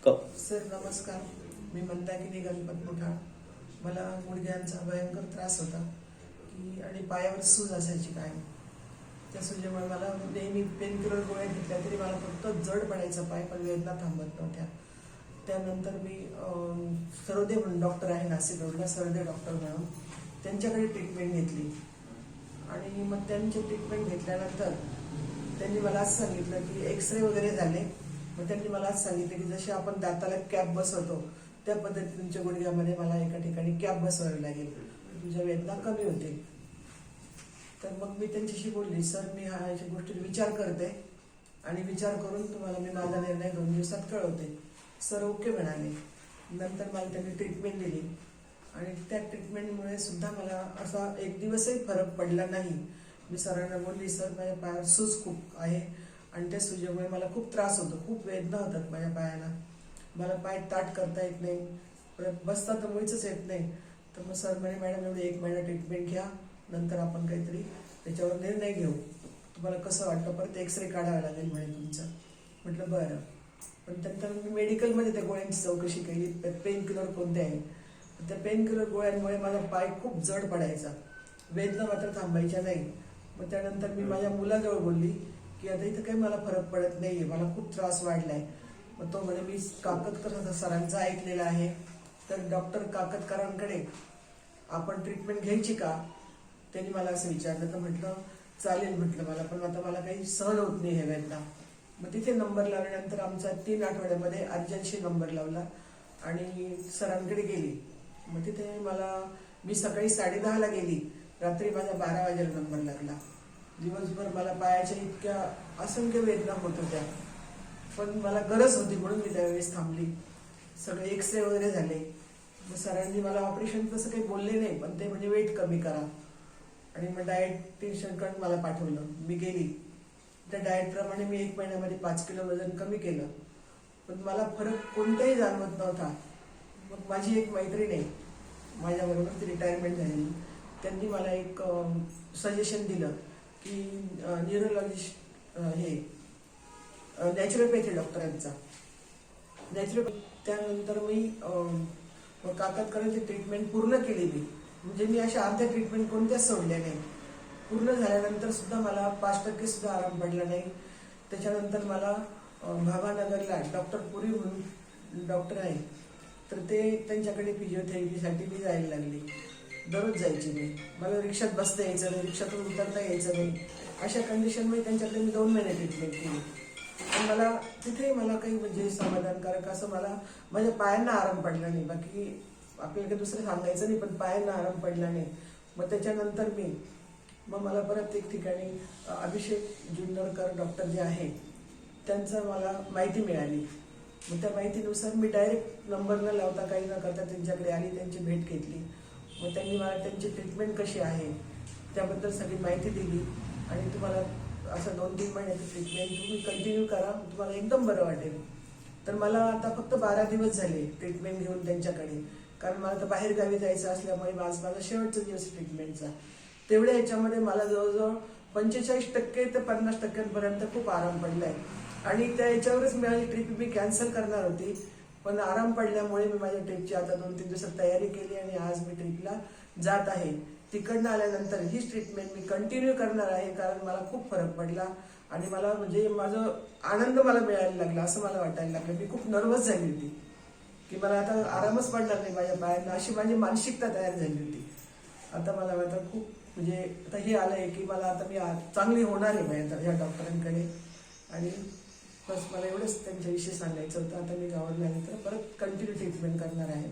Sir नमस्कार. मी मंदाकिनी गणपत मुठाळ. मला गुडघ्यांचा भयंकर त्रास होता की आणि पायावर सूज असायची कायम. त्या सुजेमुळे मला नेहमी पेनकिलर गोळ्या घेतल्या तरी मला फक्त जड पडायचा पाय, पण वेदना थांबत नव्हत्या. त्यानंतर मी सरदे म्हणून डॉक्टर आहे नाशिक रोडला, सरदे डॉक्टर म्हणून त्यांच्याकडे ट्रीटमेंट घेतली. आणि मग त्यांची ट्रीटमेंट घेतल्यानंतर त्यांनी मला असं सांगितलं की एक्सरे वगैरे झाले. मग त्यांनी मला असं सांगितलं की जसे आपण दाताला कॅप बसवतो त्या पद्धतीने तुमच्या गुडघ्यामध्ये मला एका ठिकाणी कॅप बसवावी लागेल, तुझ्या वेदना कमी होतील. तर मग मी त्यांच्याशी बोलली, सर मी ह्या गोष्टीवर विचार करते आणि विचार करून तुम्हाला मी माझा निर्णय 2 दिवसात कळवते. सर ओके म्हणाले. नंतर मला त्यांनी ट्रीटमेंट दिली आणि त्या ट्रीटमेंटमुळे सुद्धा मला असा एक दिवसही फरक पडला नाही. मी सरांना बोलली, सर माझ्या पायावर सूज खूप आहे आणि त्या सुजेमुळे मला खूप त्रास होतो, खूप वेदना होतात माझ्या पायाला, मला पाय ताट करता येत नाही, परत बसता तर मुळीच येत नाही. तर मग सर म्हणे, मॅडम एवढी 1 महिना ट्रीटमेंट घ्या, नंतर आपण काहीतरी त्याच्यावर निर्णय घेऊ, तुम्हाला कसं वाटतं, परत एक्सरे काढावा लागेल म्हणे तुमचा. म्हटलं बरं. पण त्यानंतर मी मेडिकलमध्ये त्या गोळ्यांची चौकशी केली, पेन किलर कोणते आहे. त्या पेन किलर गोळ्यांमुळे माझा पाय खूप जड पडायचा, वेदना मात्र थांबायच्या नाही. मग त्यानंतर मी माझ्या मुलाजवळ बोलली की आता इथं काही मला फरक पडत नाहीये, मला खूप त्रास वाढलाय. मग तो म्हणे, मी काकतकर सरांचं ऐकलेलं आहे, तर डॉक्टर काकतकरांकडे आपण ट्रीटमेंट घ्यायची का, त्यांनी मला असं विचारलं. तर म्हटलं चालेल म्हटलं मला, पण आता मला काही सहन होत नाही हे वेदना. मग तिथे नंबर लावल्यानंतर आमचा 3 आठवड्यामध्ये अर्जन्सी नंबर लावला आणि सरांकडे गेली. मग तिथे मी सकाळी 10:30ला गेली, रात्री माझा 12 वाजेला नंबर लागला. दिवसभर मला पायाच्या इतक्या असंख्य वेदना होत होत्या, पण मला गरज होती म्हणून मी त्यावेळेस थांबली. सगळे एक्सरे वगैरे झाले. मग सरांनी मला ऑपरेशन तसं काही बोलले नाही, पण ते म्हणजे वेट कमी करा आणि मग डाएटिशियनकडे मला पाठवलं. मी गेली, त्या डाएटप्रमाणे मी 1 महिन्यामध्ये 5 किलो वजन कमी केलं, पण मला फरक कोणताही जाणवत नव्हता. मग माझी एक मैत्रीण आहे माझ्याबरोबर, ती रिटायरमेंट झालेली, त्यांनी मला एक सजेशन दिलं की न्यूरोलॉजिस्ट हे नॅचरोपॅथी डॉक्टरांचा नॅचरोपॅथी. त्यानंतर मी काकतकरांची ट्रीटमेंट पूर्ण केली. म्हणजे मी अशा अर्ध्या ट्रीटमेंट कोणत्याच सोडल्या नाही. पूर्ण झाल्यानंतर सुद्धा मला 5% सुद्धा आराम पडला नाही. त्याच्यानंतर मला भाभानगरला डॉक्टर पुरी म्हणून डॉक्टर आहे, तर त्यांच्याकडे फिजिओथेरपीसाठी मी जायला लागली. दररोज जायची मी. मला रिक्षात बसता यायचं नाही, रिक्षातून उतरता यायचं नाही. अशा कंडिशनमध्ये त्यांच्याकडे मी 2 महिने ट्रीटमेंट केली. पण मला तिथेही मला काही म्हणजे समाधानकारक असं मला माझ्या पायांना आराम पडला नाही. बाकी आपल्याला काही दुसरं सांगायचं नाही, पण पायांना आराम पडला नाही. मग त्याच्यानंतर मला परत एक ठिकाणी अभिषेक जुन्नरकर डॉक्टर जे आहे त्यांचं मला माहिती मिळाली. मग त्या माहितीनुसार मी डायरेक्ट नंबर न लावता काही न करता त्यांच्याकडे आली, त्यांची भेट घेतली. मग त्यांनी मला त्यांची ट्रीटमेंट कशी आहे त्याबद्दल सगळी माहिती दिली आणि तुम्हाला असं 2-3 महिन्याची ट्रीटमेंट तुम्ही कंटिन्यू करा, तुम्हाला एकदम बरं वाटेल. तर मला आता फक्त 12 दिवस झाले ट्रीटमेंट घेऊन त्यांच्याकडे, कारण मला तर बाहेर गावी जायचं असल्यामुळे माझा शेवटचा दिवस ट्रीटमेंटचा. तेवढ्या याच्यामध्ये मला जवळजवळ 45% ते 50% खूप आराम पडलाय. आणि त्या याच्यावरच माझी ट्रीप मी कॅन्सल करणार होती, पण आराम पडल्यामुळे मी माझ्या ट्रीपची आता 2-3 दिवसात तयारी केली आणि आज मी ट्रीपला जात आहे. तिकडनं आल्यानंतर हीच ट्रीटमेंट मी कंटिन्यू करणार आहे, कारण मला खूप फरक पडला आणि मला म्हणजे माझं आनंद मला मिळायला लागला, असं मला वाटायला लागलं. मी खूप नर्वस झाली होती की मला आता आरामच पडणार नाही माझ्या पायांना, अशी माझी मानसिकता तयार झाली होती. आता मला वाटतं खूप म्हणजे आता हे आलंय की मला आता मी चांगली होणार आहे माझ्या ह्या डॉक्टरांकडे. आणि बस मला एवढंच त्यांच्याविषयी सांगायचं होतं. आता मी गावाला आल्यानंतर परत कंटिन्यू ट्रीटमेंट करणार आहे.